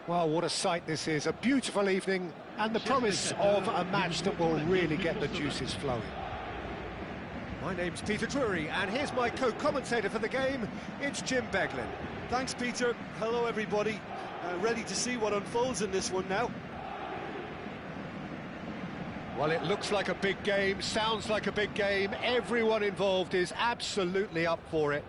Well, what a sight this is. A beautiful evening and the promise of a match that will really get the juices flowing. My name's Peter Drury, and here's my co-commentator for the game. It's Jim Beglin. Thanks, Peter. Hello, everybody. Ready to see what unfolds in this one now. Well, it looks like a big game, sounds like a big game. Everyone involved is absolutely up for it.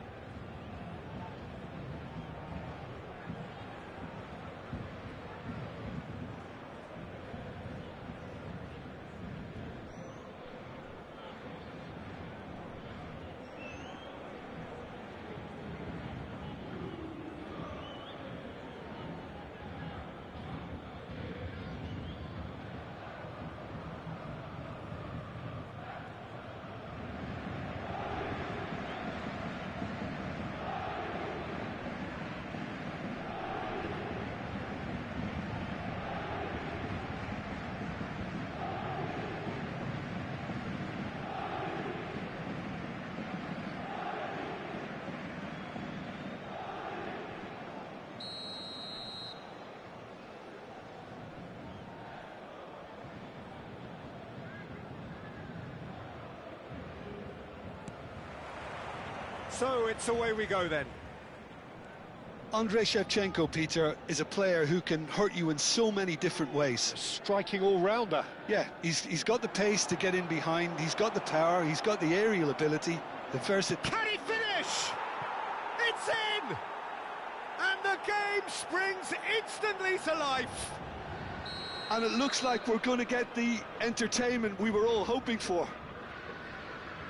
So it's away we go then. Andrei Shevchenko, Peter, is a player who can hurt you in so many different ways. Striking all-rounder. Yeah, he's got the pace to get in behind, he's got the power, he's got the aerial ability, the versatility. Can he finish? It's in! And the game springs instantly to life. And it looks like we're going to get the entertainment we were all hoping for.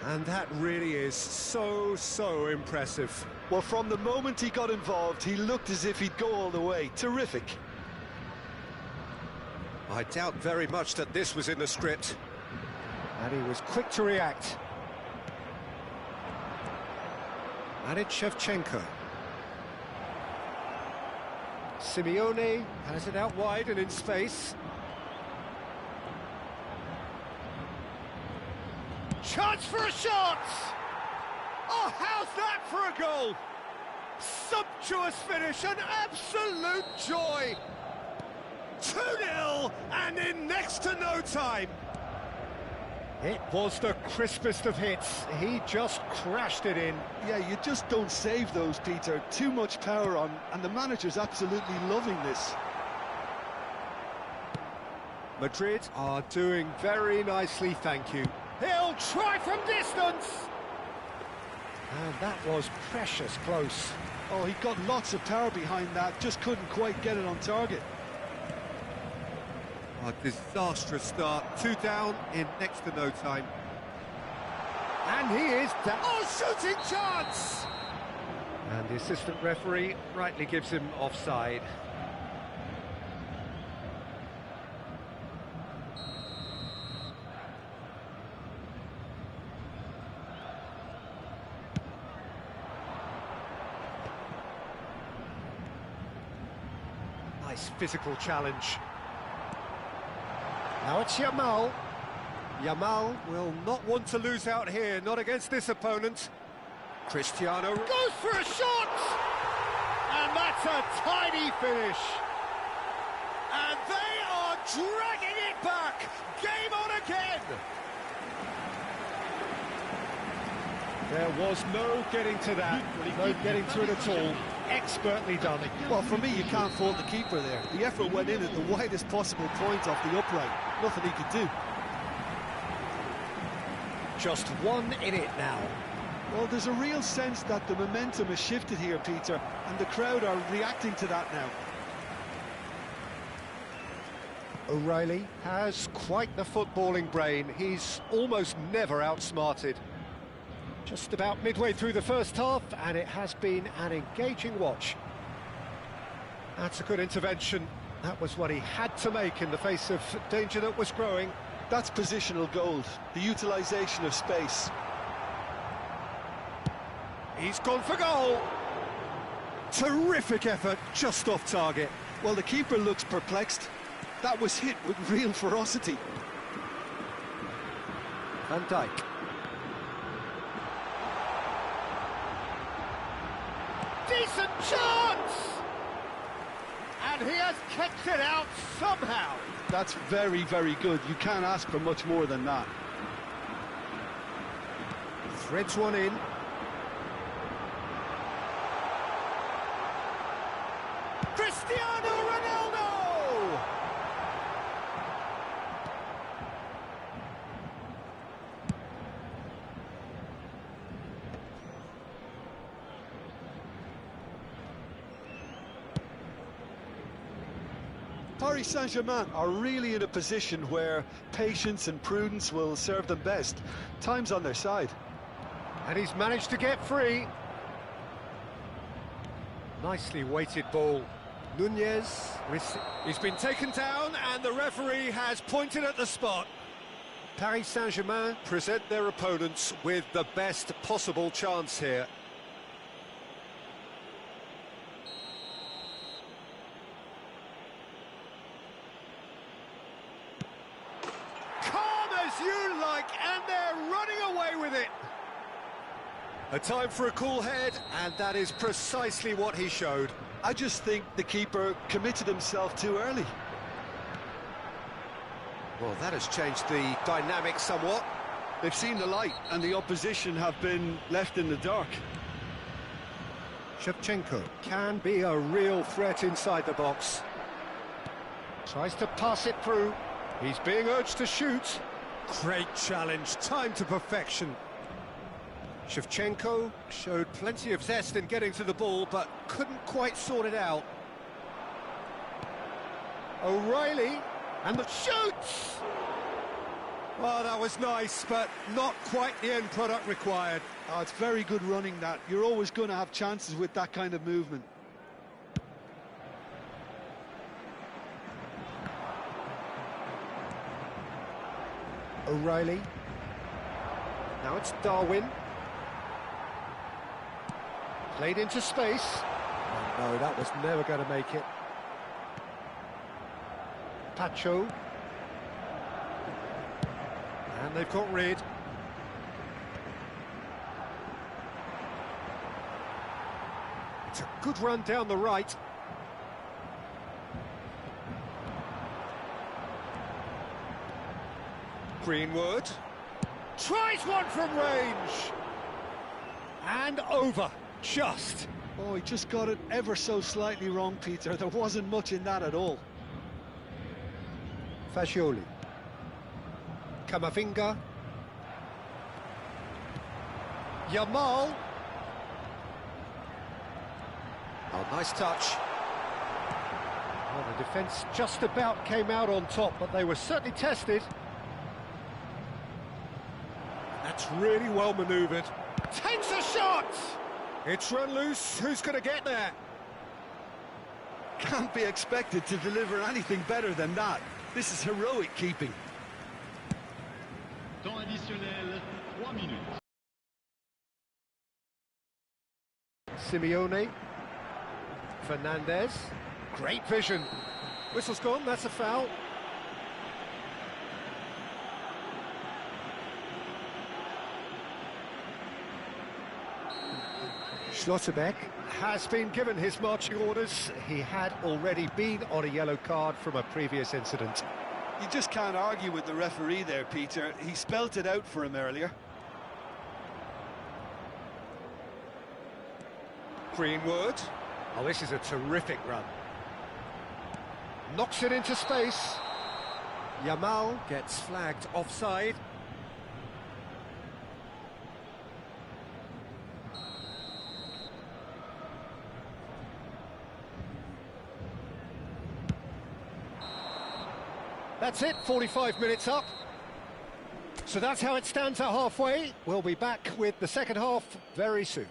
And that really is so impressive. Well, from the moment he got involved, he looked as if he'd go all the way. Terrific. I doubt very much that this was in the script. And he was quick to react. And it's Shevchenko. Simeone has it out wide and in space. Chance for a shot! Oh, how's that for a goal? Sumptuous finish, an absolute joy! 2-0, and in next to no time. It was the crispest of hits. He just crashed it in. Yeah, you just don't save those, Peter. Too much power on, and the manager's absolutely loving this. Madrid are doing very nicely, thank you. He'll try from distance! And that was precious close. Oh, he got lots of power behind that, just couldn't quite get it on target. A disastrous start. 2 down in next to no time. And he is down. Oh, shooting chance! And the assistant referee rightly gives him offside. Nice physical challenge. Now it's Yamal. Yamal will not want to lose out here, not against this opponent. Cristiano goes for a shot! And that's a tiny finish. And they are dragging it back. Game on again. There was no getting to that, no getting to it at all. Expertly done. Well, for me, you can't fault the keeper there. The effort went in at the widest possible point off the upright. Nothing he could do. Just 1 in it now. Well, there's a real sense that the momentum has shifted here, Peter, and the crowd are reacting to that now. O'Reilly has quite the footballing brain. He's almost never outsmarted. Just about midway through the first half, and it has been an engaging watch. That's a good intervention. That was what he had to make in the face of danger that was growing. That's positional gold, the utilisation of space. He's gone for goal. Terrific effort, just off target. Well, the keeper looks perplexed. That was hit with real ferocity. Van Dijk. Decent chance! And he has kept it out somehow. That's very, very good. You can't ask for much more than that. Threads one in. Cristiano Ronaldo! Paris Saint-Germain are really in a position where patience and prudence will serve them best. Time's on their side. And he's managed to get free. Nicely weighted ball. Nunez, he's been taken down and the referee has pointed at the spot. Paris Saint-Germain present their opponents with the best possible chance here. Calm as you like, and they're running away with it. A time for a cool head, and that is precisely what he showed. I just think the keeper committed himself too early. Well, that has changed the dynamic somewhat. They've seen the light, and the opposition have been left in the dark. Shevchenko can be a real threat inside the box. Tries to pass it through. He's being urged to shoot. Great challenge, timed to perfection. Shevchenko showed plenty of zest in getting to the ball, but couldn't quite sort it out. O'Reilly, and the shoots! Well, that was nice, but not quite the end product required. Oh, it's very good running, that. You're always going to have chances with that kind of movement. O'Reilly. Now it's Darwin. Played into space. Oh, no, that was never going to make it. Pacho. And they've got rid. It's a good run down the right. Greenwood. Tries one from range. And over. Just. Oh, he just got it ever so slightly wrong, Peter. There wasn't much in that at all. Fagioli. Camavinga. Yamal. Oh, nice touch. Well, the defence just about came out on top, but they were certainly tested. That's really well manoeuvred. Takes a shot! It's run loose. Who's going to get there? Can't be expected to deliver anything better than that. This is heroic keeping. Temps additionnel, 3 minutes. Simeone. Fernandez. Great vision. Whistle's gone, that's a foul. Schlotterbeck has been given his marching orders. He had already been on a yellow card from a previous incident. You just can't argue with the referee there, Peter. He spelt it out for him earlier. Greenwood. Oh, this is a terrific run. Knocks it into space. Yamal gets flagged offside. That's it, 45 minutes up. So that's how it stands at halfway. We'll be back with the second half very soon.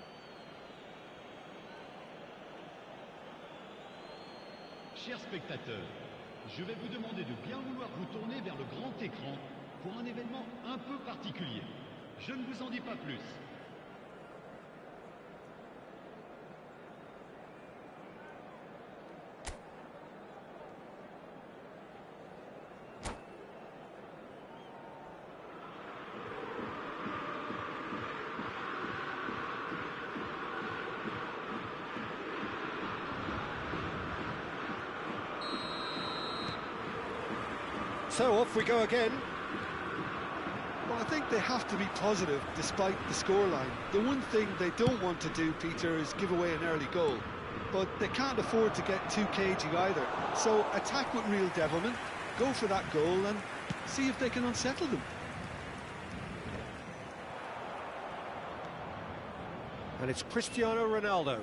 Chers spectateurs, je vais vous demander de bien vouloir vous tourner vers le grand écran pour un événement un peu particulier. Je ne vous en dis pas plus. So off we go again. Well, I think they have to be positive despite the scoreline. The one thing they don't want to do, Peter, is give away an early goal. But they can't afford to get too cagey either. So attack with real devilment, go for that goal and see if they can unsettle them. And it's Cristiano Ronaldo.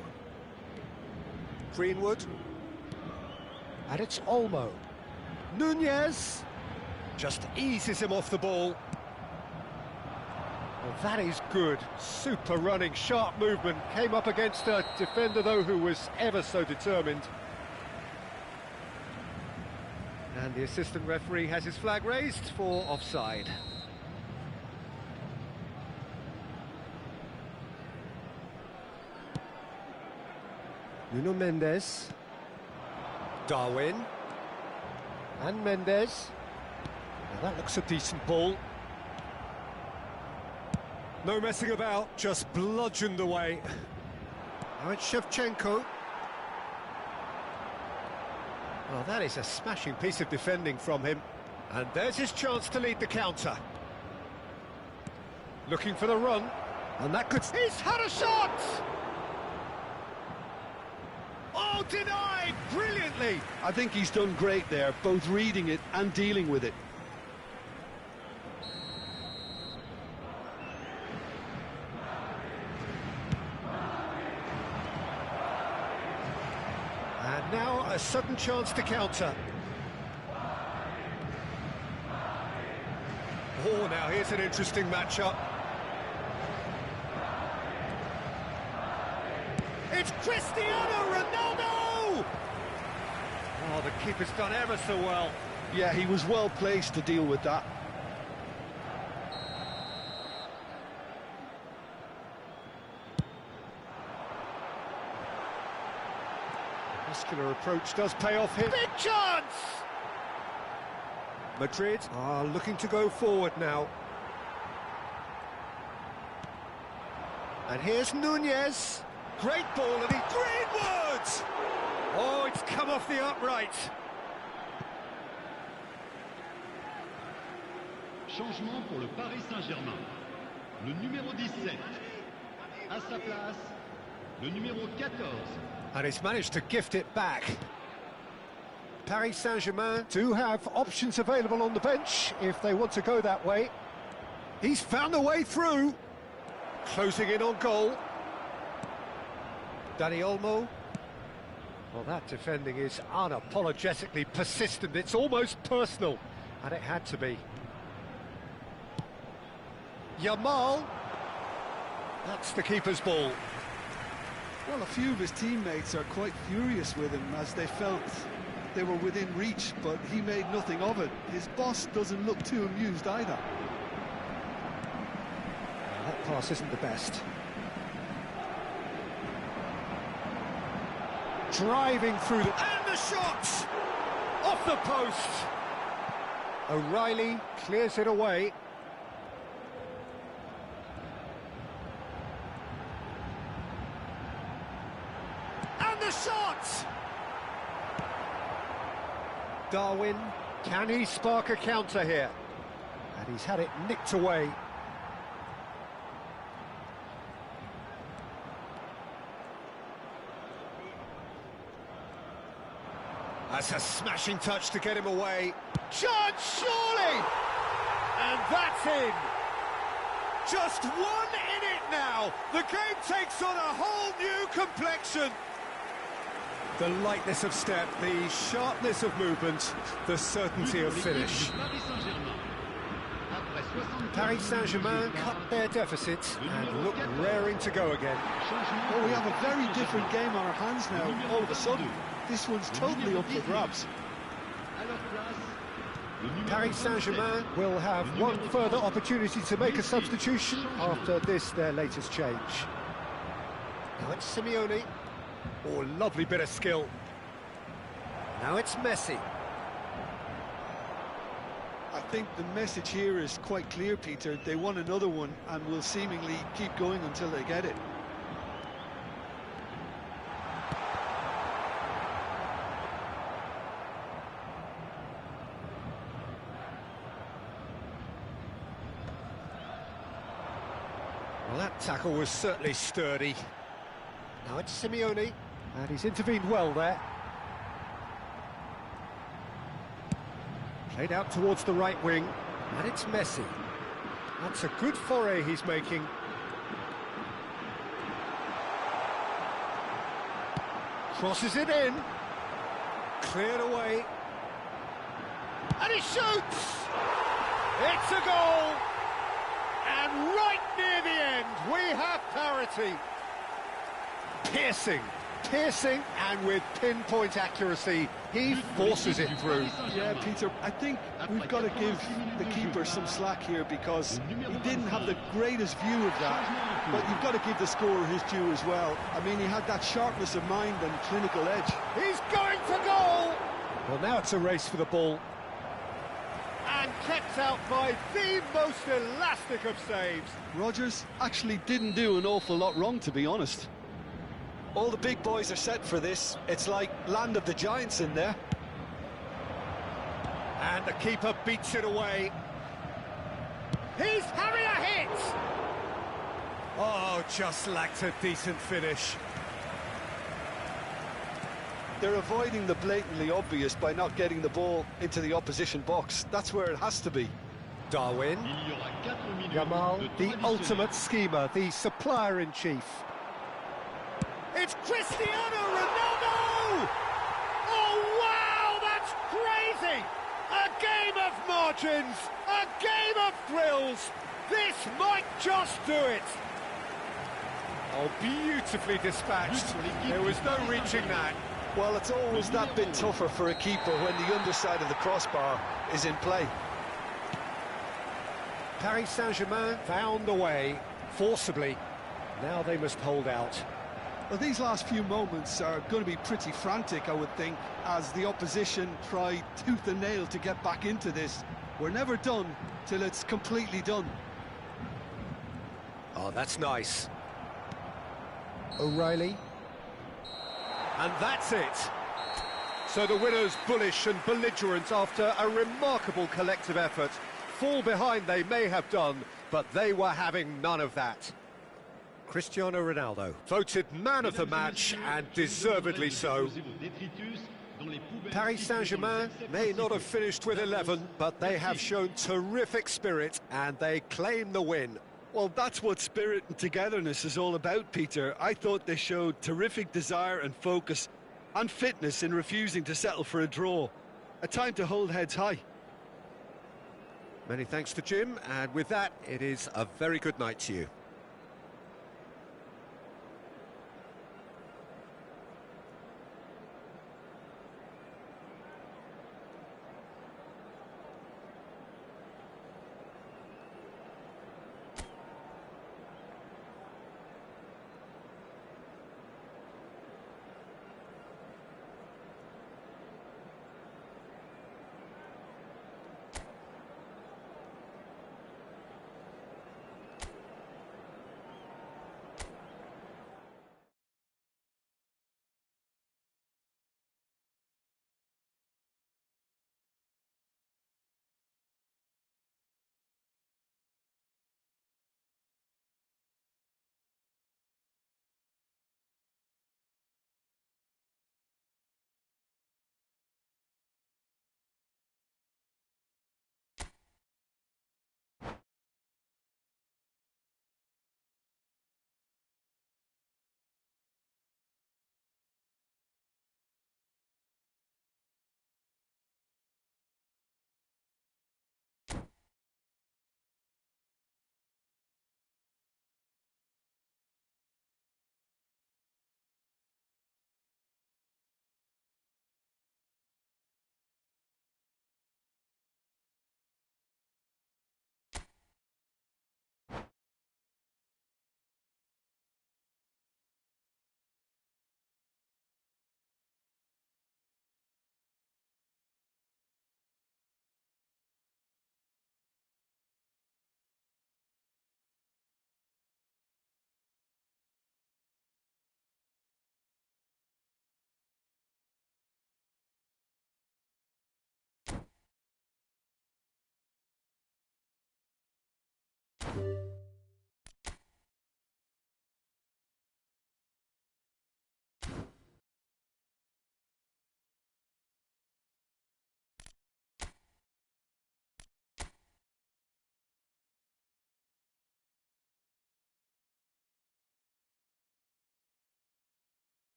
Greenwood. And it's Olmo. Nunez just eases him off the ball. Well, that is good. Super running, sharp movement. Came up against a defender, though, who was ever so determined. And the assistant referee has his flag raised for offside. Nuno Mendes. Darwin. And Mendes. Now that looks a decent ball. No messing about, just bludgeoned away. Now it's Shevchenko. Well, that is a smashing piece of defending from him. And there's his chance to lead the counter. Looking for the run. And that could... He's had a shot! Oh, denied! Brilliantly! I think he's done great there, both reading it and dealing with it. And now a sudden chance to counter. Oh, now here's an interesting matchup. It's Cristiano Ronaldo! Oh, the keeper's done ever so well. Yeah, he was well placed to deal with that. Muscular approach does pay off here. Big chance! Madrid are looking to go forward now. And here's Nunez. Great ball, and Greenwood! Oh, it's come off the upright. Changement pour le Paris Saint-Germain. Le numéro 17. À sa place, le numéro 14. And he's managed to gift it back. Paris Saint-Germain do have options available on the bench if they want to go that way. He's found a way through. Closing in on goal. Dani Olmo. Well, that defending is unapologetically persistent. It's almost personal, and it had to be. Yamal. That's the keeper's ball. Well, a few of his teammates are quite furious with him as they felt they were within reach, but he made nothing of it. His boss doesn't look too amused either. That pass isn't the best. Driving through the... And the shot! Off the post! O'Reilly clears it away. And the shot! Darwin, can he spark a counter here? And he's had it nicked away. That's a smashing touch to get him away. Chance, surely! And that's in! Just one in it now! The game takes on a whole new complexion! The lightness of step, the sharpness of movement, the certainty of finish. Paris Saint-Germain cut their deficit and look raring to go again. Well, we have a very different game on our hands now, all of a sudden. This one's totally up for grabs. Paris Saint-Germain will have one further opportunity to make a substitution after this, their latest change. Now it's Simeone. Oh, lovely bit of skill. Now it's Messi. I think the message here is quite clear, Peter. They want another one and will seemingly keep going until they get it. Well, that tackle was certainly sturdy. Now it's Simeone, and he's intervened well there. Played out towards the right wing, and it's Messi. That's a good foray he's making. Crosses it in. Cleared away. And he shoots! It's a goal! And right near the end, we have parity. Piercing, and with pinpoint accuracy, he forces it through. Yeah, Peter, I think we've got to give the keeper some slack here because he didn't have the greatest view of that, but you've got to give the scorer his due as well. I mean, he had that sharpness of mind and clinical edge. He's going for goal! Well, now it's a race for the ball. And kept out by the most elastic of saves. Rodgers actually didn't do an awful lot wrong, to be honest. All the big boys are set for this. It's like land of the giants in there. And the keeper beats it away. He's having a hit! Oh, just lacked a decent finish. They're avoiding the blatantly obvious by not getting the ball into the opposition box. That's where it has to be. Darwin. Yamal, the ultimate schemer, the supplier-in-chief. It's Cristiano Ronaldo! Oh, wow, that's crazy! A game of margins, a game of thrills. This might just do it. Oh, beautifully dispatched. There was no reaching that. Well, it's always that bit tougher for a keeper when the underside of the crossbar is in play. Paris Saint-Germain found a way, forcibly. Now they must hold out. Well, these last few moments are going to be pretty frantic, I would think, as the opposition try tooth and nail to get back into this. We're never done till it's completely done. Oh, that's nice. O'Reilly. And that's it. So the winners bullish and belligerent after a remarkable collective effort. Fall behind they may have done, but they were having none of that. Cristiano Ronaldo, voted man of the match, and deservedly so. Paris Saint-Germain may not have finished with 11, but they have shown terrific spirit, and they claim the win. Well, that's what spirit and togetherness is all about, Peter. I thought they showed terrific desire and focus and fitness in refusing to settle for a draw. A time to hold heads high. Many thanks to Jim, and with that, it is a very good night to you.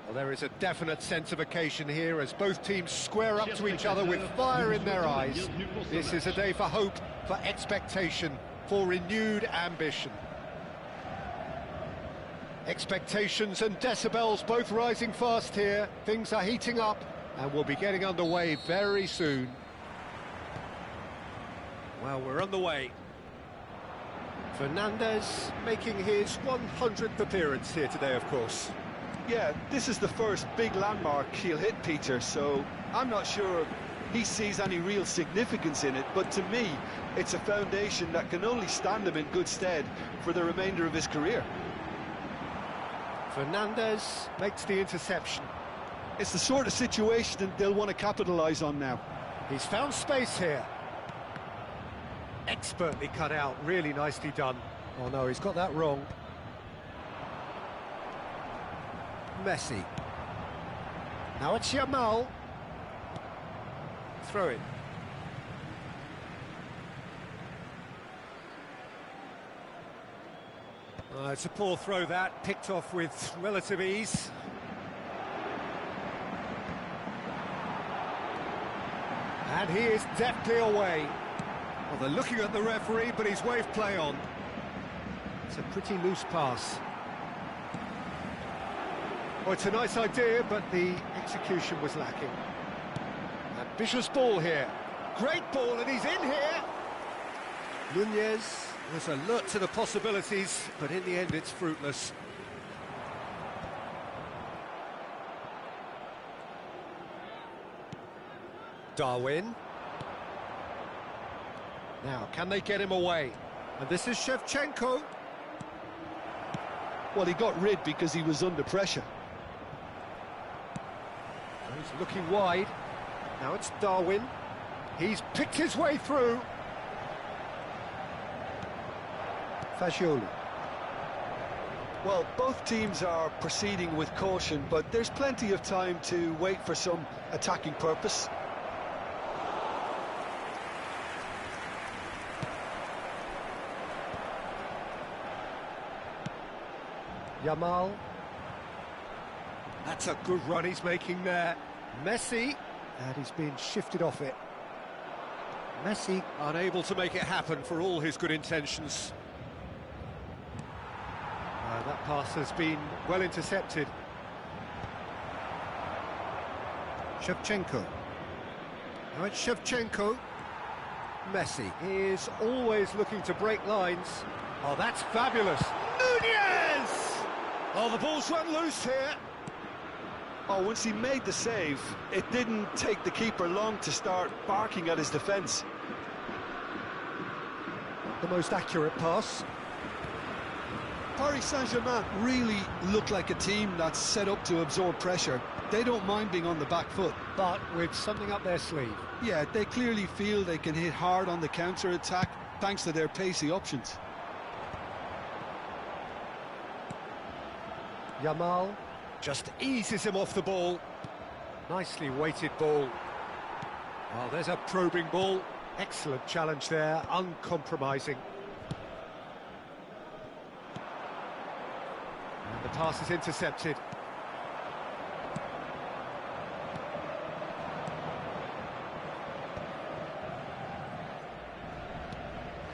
Well, there is a definite sense of occasion here as both teams square up to each other with fire in their eyes. This is a day for hope, for expectation, for renewed ambition. Expectations and decibels both rising fast here. Things are heating up and we'll be getting underway very soon. Well, we're underway. Fernandez making his 100th appearance here today, of course. Yeah, this is the first big landmark he'll hit, Peter, so I'm not sure he sees any real significance in it, but to me, it's a foundation that can only stand him in good stead for the remainder of his career. Fernandez makes the interception. It's the sort of situation they'll want to capitalise on now. He's found space here. Expertly cut out, really nicely done. Oh no, he's got that wrong. Messi. Now it's Yamal. Throw it. It's a poor throw that, picked off with relative ease. And he is deftly away. Well, they're looking at the referee, but he's waved play on. It's a pretty loose pass. Well, it's a nice idea, but the execution was lacking. Ambitious ball here. Great ball, and he's in here. Nunez was alert to the possibilities, but in the end it's fruitless. Darwin. Now, can they get him away? And this is Shevchenko. Well, he got rid because he was under pressure. He's looking wide. Now it's Darwin. He's picked his way through. Fagioli. Well, both teams are proceeding with caution, but there's plenty of time to wait for some attacking purpose. Yamal. That's a good run he's making there. Messi, and he's been shifted off it. Messi unable to make it happen for all his good intentions. That pass has been well intercepted. Shevchenko. Now it's Shevchenko. Messi is always looking to break lines. Oh, that's fabulous. Nunez! Oh, the ball's run loose here. Oh, once he made the save, it didn't take the keeper long to start barking at his defence. The most accurate pass. Paris Saint-Germain really look like a team that's set up to absorb pressure. They don't mind being on the back foot. But with something up their sleeve. Yeah, they clearly feel they can hit hard on the counter-attack thanks to their pacey options. Yamal just eases him off the ball. Nicely weighted ball. Well, there's a probing ball. Excellent challenge there, uncompromising. And the pass is intercepted.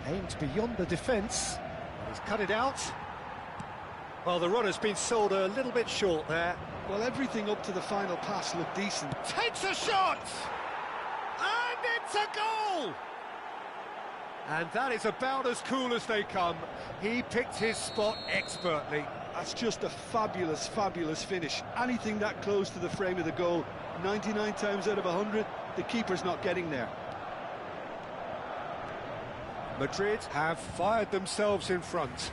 Aimed beyond the defence. He's cut it out. Well, the run has been sold a little bit short there. Well, everything up to the final pass looked decent. Takes a shot! And it's a goal! And that is about as cool as they come. He picked his spot expertly. That's just a fabulous, fabulous finish. Anything that close to the frame of the goal, 99 times out of 100, the keeper's not getting there. Madrid have fired themselves in front.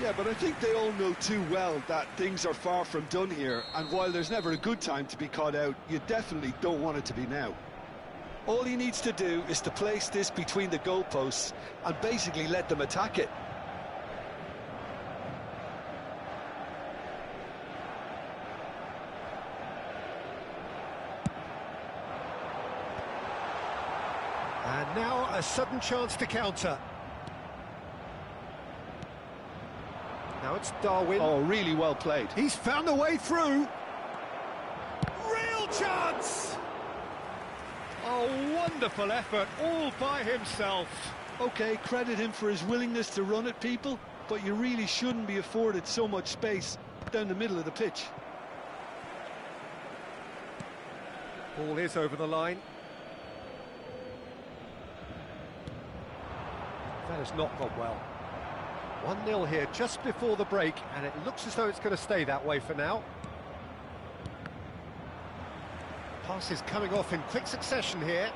Yeah, but I think they all know too well that things are far from done here, and while there's never a good time to be caught out, you definitely don't want it to be now. All he needs to do is to place this between the goalposts and basically let them attack it. And now a sudden chance to counter. Now it's Darwin. Oh, really well played. He's found a way through. chance! A wonderful effort, all by himself. OK, credit him for his willingness to run at people, but you really shouldn't be afforded so much space down the middle of the pitch. Ball is over the line. That has not gone well. 1-0 here just before the break, and it looks as though it's going to stay that way for now. Passes coming off in quick succession here.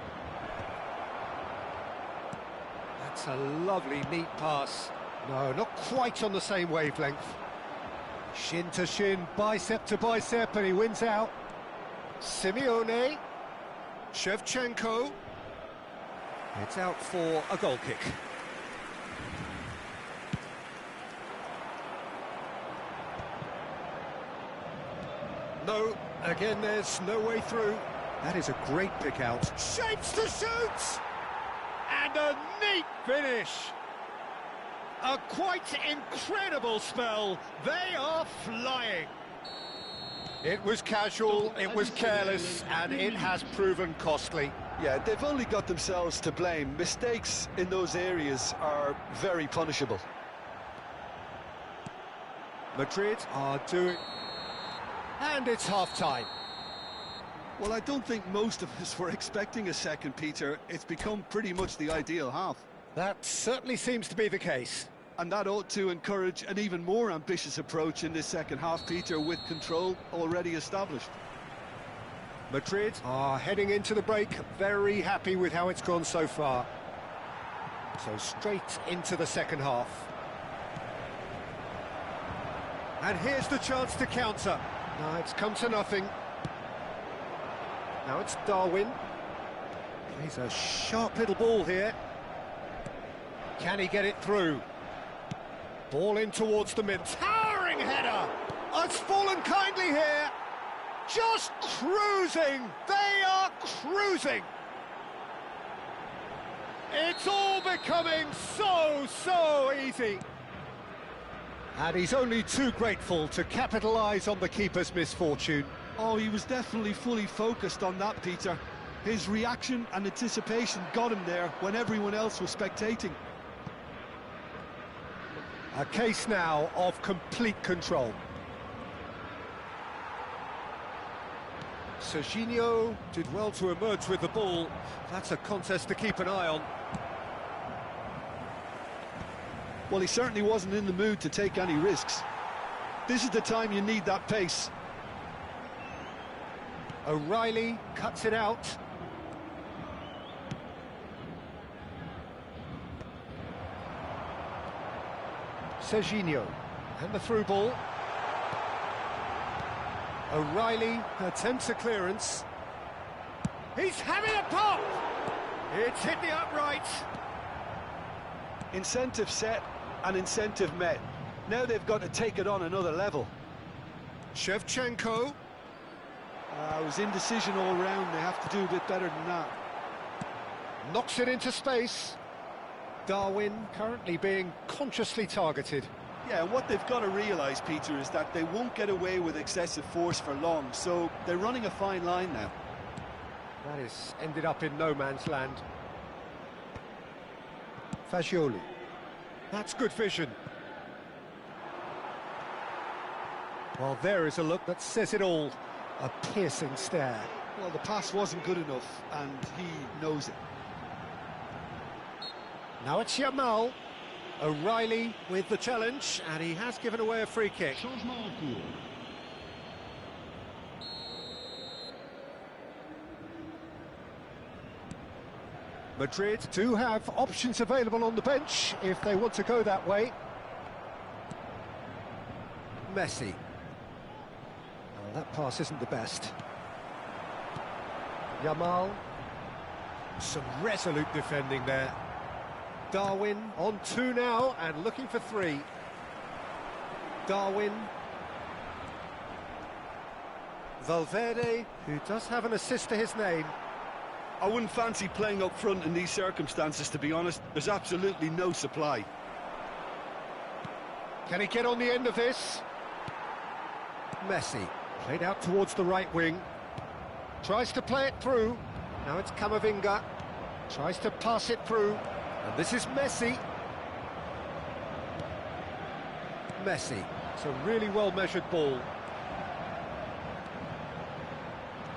That's a lovely, neat pass. No, not quite on the same wavelength. Shin to shin, bicep to bicep, and he wins out. Simeone. Shevchenko. It's out for a goal kick. No, again there's no way through. That is a great pick out. Shapes to shoot! And a neat finish. A quite incredible spell. They are flying. It was casual, it was careless, and it has proven costly. Yeah, they've only got themselves to blame. Mistakes in those areas are very punishable. Madrid are doing... And it's half-time. Well, I don't think most of us were expecting a second, Peter. It's become pretty much the ideal half. That certainly seems to be the case. And that ought to encourage an even more ambitious approach in this second half, Peter, with control already established. Madrid are heading into the break, very happy with how it's gone so far. So straight into the second half. And here's the chance to counter. No, it's come to nothing. Now it's Darwin. He's a sharp little ball here. Can he get it through? Ball in towards the mid. Towering header! It's fallen kindly here. Just cruising. They are cruising. It's all becoming so easy. And he's only too grateful to capitalise on the keeper's misfortune. Oh, he was definitely fully focused on that, Peter. His reaction and anticipation got him there when everyone else was spectating. A case now of complete control. Serginho did well to emerge with the ball. That's a contest to keep an eye on. Well, he certainly wasn't in the mood to take any risks. This is the time you need that pace. O'Reilly cuts it out. Serginho, and the through ball. O'Reilly attempts a clearance. He's having a pop! It's hit the upright. Incentive set and incentive met. Now they've got to take it on another level. Shevchenko. It was indecision all round. They have to do a bit better than that. Knocks it into space. Darwin currently being consciously targeted. Yeah, and what they've got to realise, Peter, is that they won't get away with excessive force for long, so they're running a fine line now. That has ended up in no man's land. Fagioli. That's good vision. Well, there is a look that says it all. A piercing stare. Well, the pass wasn't good enough, and he knows it. Now it's Yamal. O'Reilly with the challenge, and he has given away a free kick. Changement en cours. Madrid do have options available on the bench if they want to go that way. Messi. Oh, that pass isn't the best. Yamal. Some resolute defending there. Darwin on 2 now and looking for 3. Darwin. Valverde, who does have an assist to his name. I wouldn't fancy playing up front in these circumstances, to be honest. There's absolutely no supply. Can he get on the end of this? Messi, played out towards the right wing. Tries to play it through. Now it's Camavinga. Tries to pass it through. And this is Messi. Messi. It's a really well-measured ball.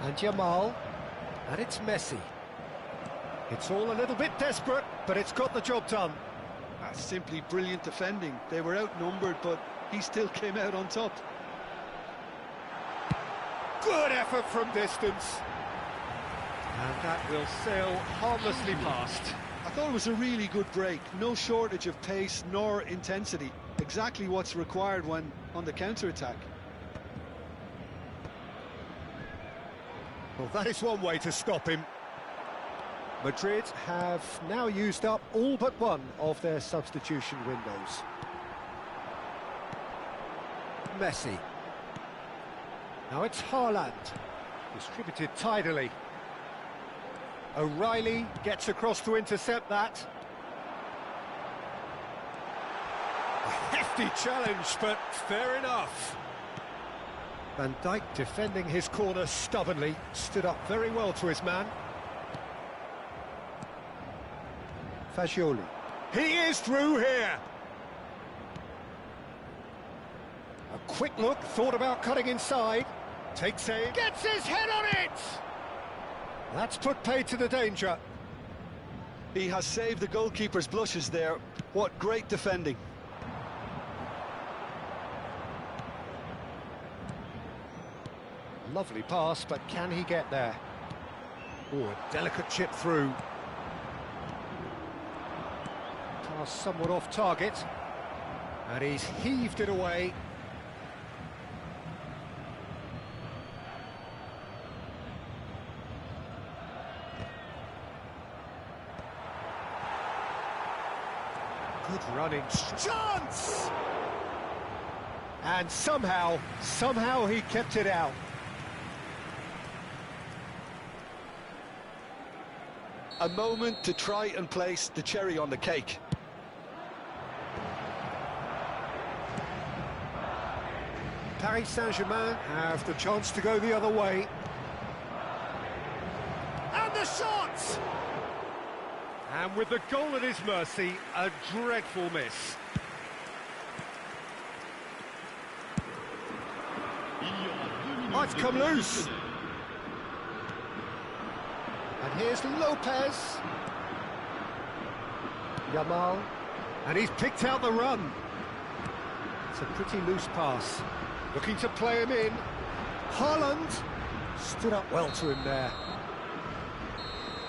And Jamal. And it's Messi. It's all a little bit desperate, but it's got the job done. That's simply brilliant defending. They were outnumbered, but he still came out on top. Good effort from distance. And that will sail harmlessly past. I thought it was a really good break. No shortage of pace nor intensity. Exactly what's required when on the counter-attack. Well, that is one way to stop him. Madrid have now used up all but one of their substitution windows. Messi. Now it's Haaland. Distributed tidily. O'Reilly gets across to intercept that. A hefty challenge, but fair enough. Van Dijk defending his corner stubbornly, stood up very well to his man. Fagioli. He is through here. A quick look, thought about cutting inside. Takes aim, gets his head on it! That's put paid to the danger. He has saved the goalkeeper's blushes there. What great defending. Lovely pass, but can he get there? Oh, a delicate chip through. Pass somewhat off target. And he's heaved it away. Good running. Chance! And somehow he kept it out. A moment to try and place the cherry on the cake. Paris Saint-Germain have the chance to go the other way. And the shot! And with the goal at his mercy, a dreadful miss. Oh, it's come loose. And here's Lopez. Jamal. And he's picked out the run. It's a pretty loose pass. Looking to play him in. Haaland stood up well to him there.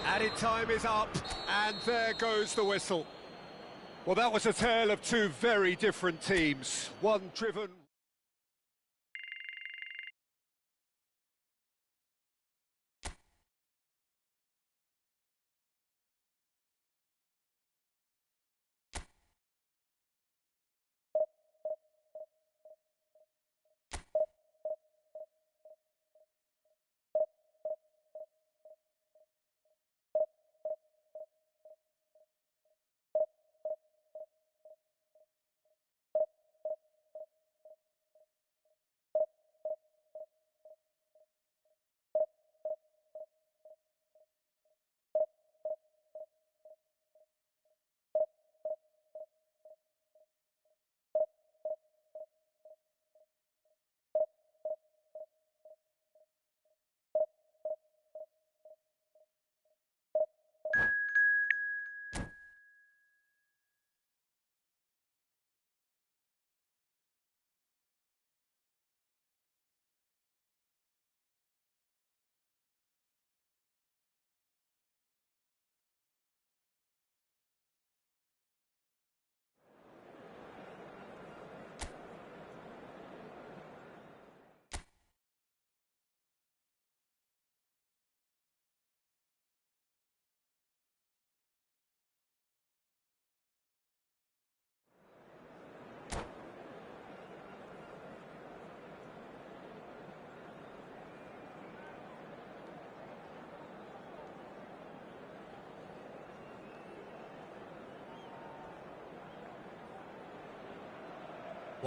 Added time is up, and there goes the whistle. Well, that was a tale of two very different teams. One driven...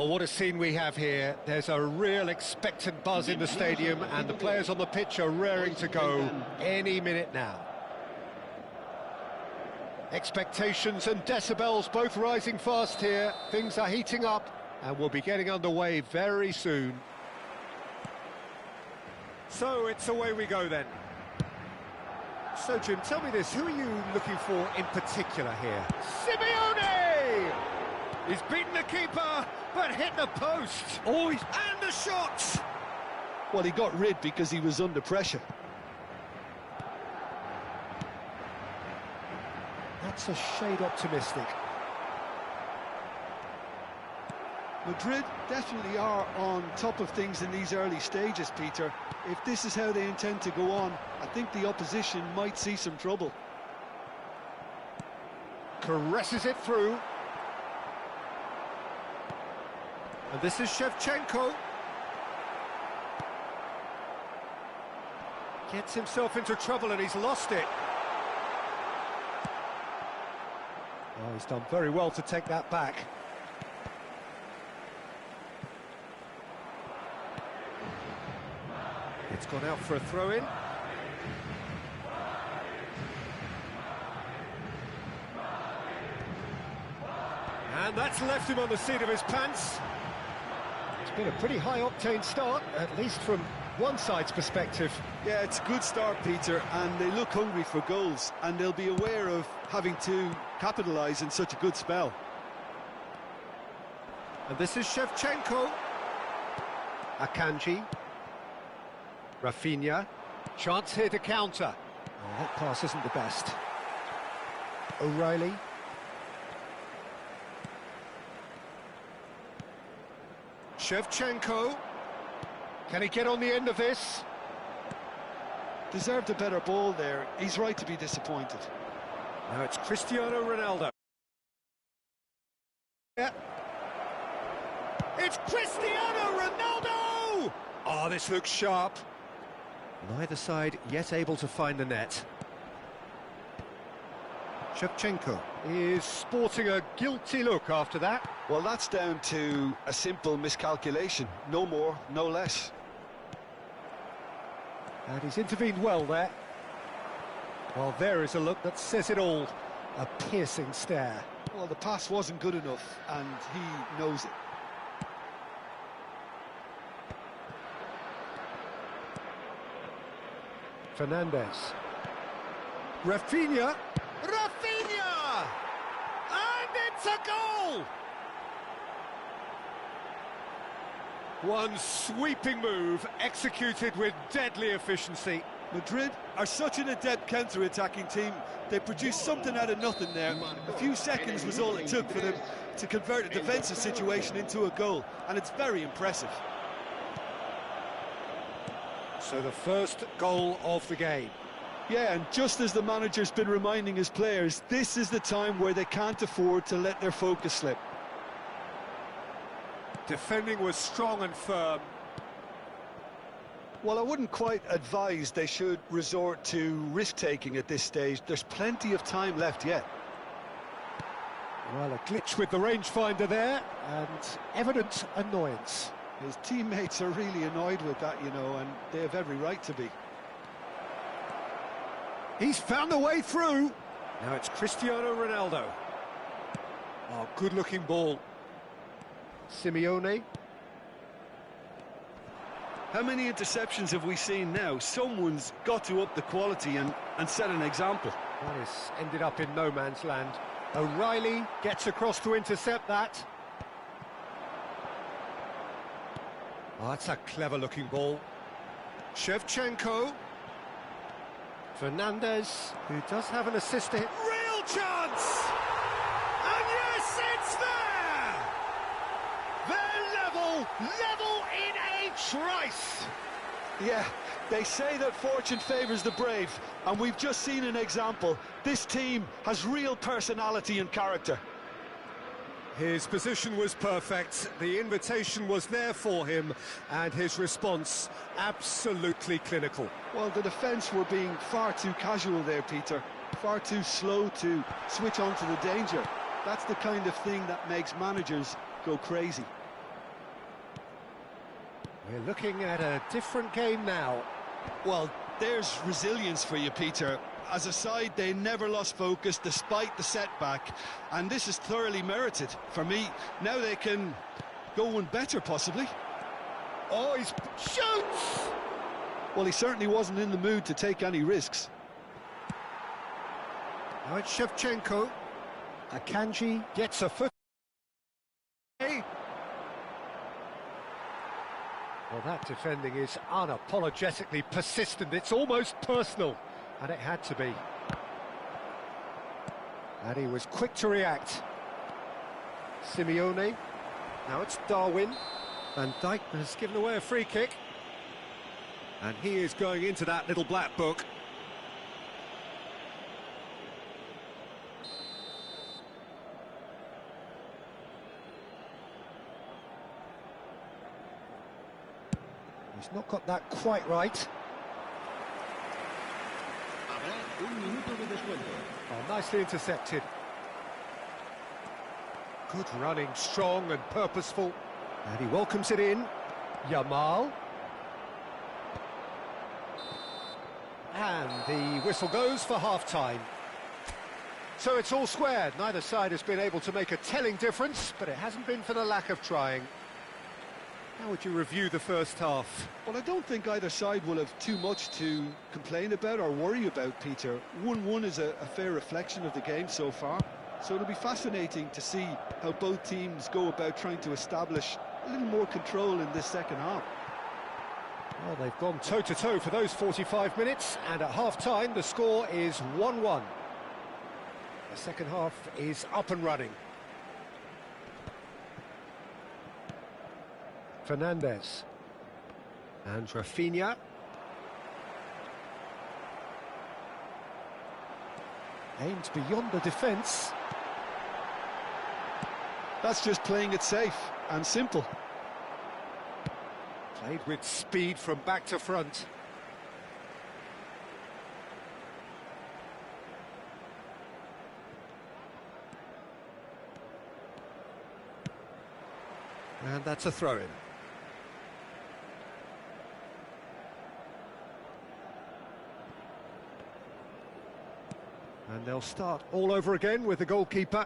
Well, what a scene we have here. There's a real expectant buzz in the stadium, and the players on the pitch are raring to go any minute now. Expectations and decibels both rising fast here. Things are heating up, and we'll be getting underway very soon. So it's away we go then. So, Jim, tell me this, who are you looking for in particular here? Simeone! He's beaten the keeper, but hit the post. Oh, and the shots! Well, he got rid because he was under pressure. That's a shade optimistic. Madrid definitely are on top of things in these early stages, Peter. If this is how they intend to go on, I think the opposition might see some trouble. Caresses it through. And this is Shevchenko. Gets himself into trouble and he's lost it. Oh, he's done very well to take that back. It's gone out for a throw-in. And that's left him on the seat of his pants. It's been a pretty high-octane start, at least from one side's perspective. Yeah, it's a good start, Peter, and they look hungry for goals, and they'll be aware of having to capitalise in such a good spell. And this is Shevchenko. Akanji. Rafinha. Chance here to counter. Oh, that pass isn't the best. O'Reilly. Shevchenko. Can he get on the end of this? Deserved a better ball there. He's right to be disappointed. Now it's Cristiano Ronaldo. Yeah. It's Cristiano Ronaldo! Oh, this looks sharp. Neither side yet able to find the net. Shevchenko is sporting a guilty look after that. Well, that's down to a simple miscalculation. No more, no less. And he's intervened well there. Well, there is a look that says it all. A piercing stare. Well, the pass wasn't good enough, and he knows it. Fernandez. Rafinha. Rafinha! And it's a goal! One sweeping move executed with deadly efficiency. Madrid are such an adept counter-attacking team. They produced something out of nothing there. A few seconds was all it took for them to convert a defensive situation into a goal, and it's very impressive. So the first goal of the game. Yeah, and just as the manager's been reminding his players, this is the time where they can't afford to let their focus slip. Defending was strong and firm. Well, I wouldn't quite advise they should resort to risk-taking at this stage. There's plenty of time left yet. Well, a glitch with the rangefinder there, and evident annoyance. His teammates are really annoyed with that, you know, and they have every right to be. He's found a way through. Now it's Cristiano Ronaldo. Oh, good-looking ball. Simeone. How many interceptions have we seen now? Someone's got to up the quality and set an example. That has ended up in no man's land. O'Reilly gets across to intercept that. Oh, that's a clever-looking ball. Shevchenko. Fernandez, who does have an assist to hit. Real chance! And yes, it's there! They're level in a trice! Yeah, they say that fortune favours the brave, and we've just seen an example. This team has real personality and character. His position was perfect, the invitation was there for him, and his response absolutely clinical. Well, the defence were being far too casual there, Peter. Far too slow to switch on to the danger. That's the kind of thing that makes managers go crazy. We're looking at a different game now. Well, there's resilience for you, Peter. As a side, they never lost focus despite the setback, and this is thoroughly merited. For me, now they can go one better, possibly. Oh, he shoots! Well, he certainly wasn't in the mood to take any risks. Now it's Shevchenko. Akanji gets a foot. Well, that defending is unapologetically persistent. It's almost personal, and it had to be. And he was quick to react. Simeone. Now it's Darwin. Van Dijk has given away a free kick. And he is going into that little black book. He's not got that quite right. Oh, nicely intercepted. Good running, strong and purposeful. And he welcomes it in. Yamal. And the whistle goes for half-time. So it's all squared. Neither side has been able to make a telling difference, but it hasn't been for the lack of trying. How would you review the first half? Well, I don't think either side will have too much to complain about or worry about, Peter. 1-1 is a fair reflection of the game so far. So it'll be fascinating to see how both teams go about trying to establish a little more control in this second half. Well, they've gone toe-to-toe for those 45 minutes, and at half-time the score is 1-1. The second half is up and running. Fernandes. And Rafinha. Aims beyond the defence. That's just playing it safe and simple. Played with speed from back to front. And that's a throw-in. And they'll start all over again with the goalkeeper.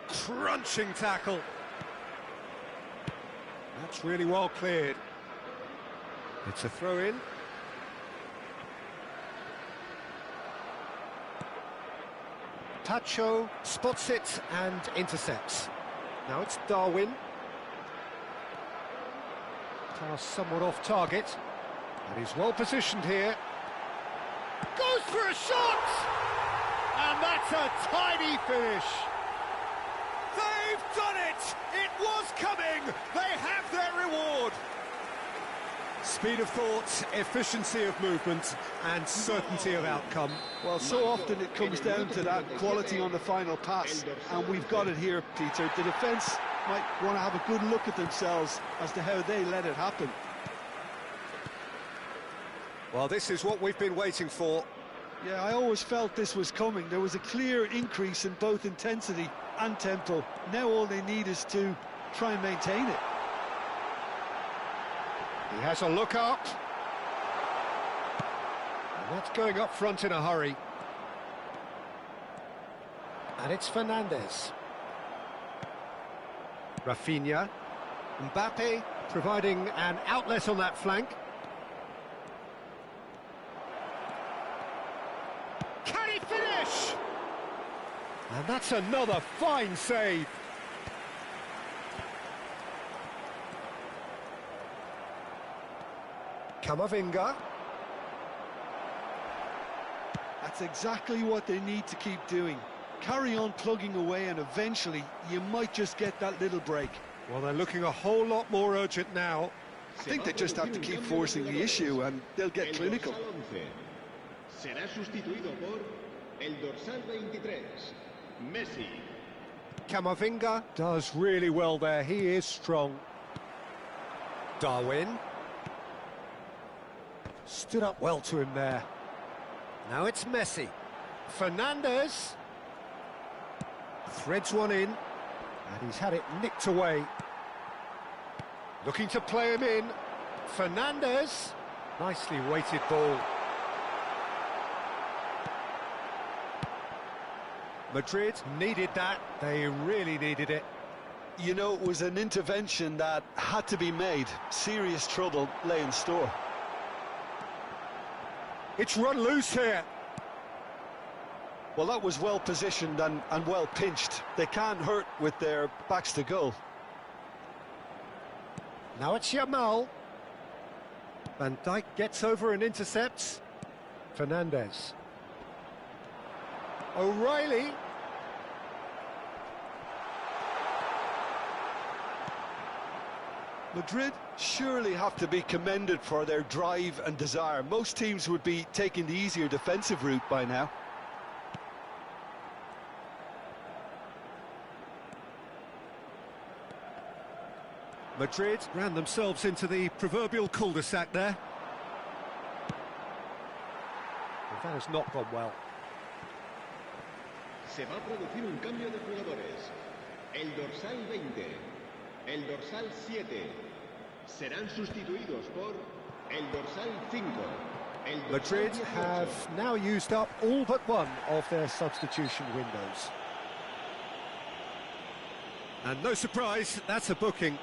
Crunching tackle. That's really well cleared. It's a throw-in. Pacho spots it and intercepts. Now it's Darwin. Pass somewhat off target. And he's well positioned here. Goes for a shot! And that's a tiny finish. They've done it! It was coming! They have their reward! Speed of thought, efficiency of movement, and certainty of outcome. Well, so often it comes down to that quality on the final pass, and we've got it here, Peter. The defence might want to have a good look at themselves as to how they let it happen. Well, this is what we've been waiting for. Yeah, I always felt this was coming. There was a clear increase in both intensity and tempo. Now all they need is to try and maintain it. He has a look up. And that's going up front in a hurry. And it's Fernandes. Rafinha. Mbappe providing an outlet on that flank. Can he finish? And that's another fine save. Camavinga. That's exactly what they need to keep doing. Carry on plugging away and eventually you might just get that little break. Well, they're looking a whole lot more urgent now. I think they just have to keep forcing the issue and they'll get clinical. Será sustituido por el dorsal 23, Messi. Camavinga does really well there. He is strong. Darwin. Stood up well to him there. Now it's Messi. Fernandes. Threads one in. And he's had it nicked away. Looking to play him in. Fernandez. Nicely weighted ball. Madrid needed that. They really needed it. You know, it was an intervention that had to be made. Serious trouble lay in store. It's run loose here. Well, that was well positioned and well pinched. They can't hurt with their backs to goal. Now it's Yamal. Van Dijk gets over and intercepts. Fernandez. O'Reilly. Madrid surely have to be commended for their drive and desire. Most teams would be taking the easier defensive route by now. Madrid ran themselves into the proverbial cul-de-sac there. Well, that has not gone well. Se va a producir un cambio de jugadores. El dorsal 20, el dorsal 7 serán sustituidos por el dorsal 5. El dorsal Madrid 18. have now used up all but one of their substitution windows. And no surprise, that's a booking.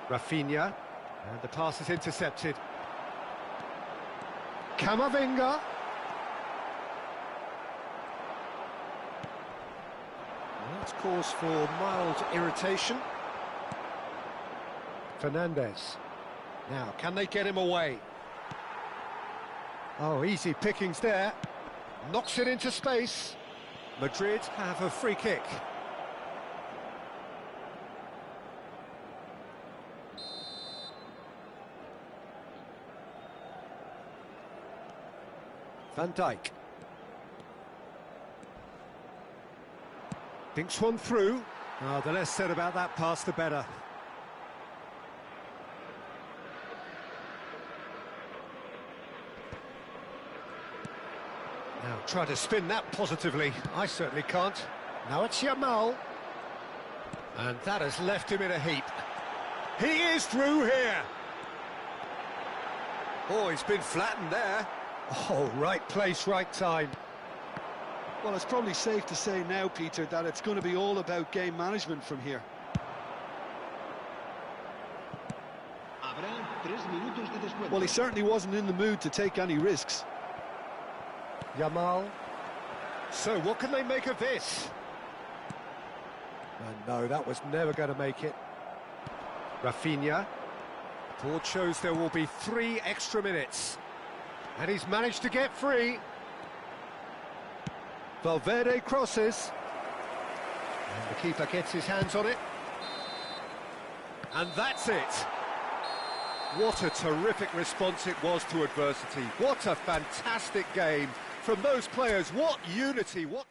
Rafinha, and the pass is intercepted. Camavinga. That's cause for mild irritation. Fernandez. Now, can they get him away? Oh, easy pickings there. Knocks it into space. Madrid have a free kick. Van Dijk. Dinks one through. Oh, the less said about that pass, the better. Now try to spin that positively. I certainly can't. Now it's Yamal. And that has left him in a heap. He is through here. Oh, he's been flattened there. Oh, right place, right time. Well, it's probably safe to say now, Peter, that it's going to be all about game management from here. Habrá 3 minutos de descuento. Well, he certainly wasn't in the mood to take any risks. Yamal. So, what can they make of this? And no, that was never going to make it. Rafinha. Board shows there will be 3 extra minutes. And he's managed to get free. Valverde crosses. And the keeper gets his hands on it. And that's it. What a terrific response it was to adversity. What a fantastic game from those players. What unity, what...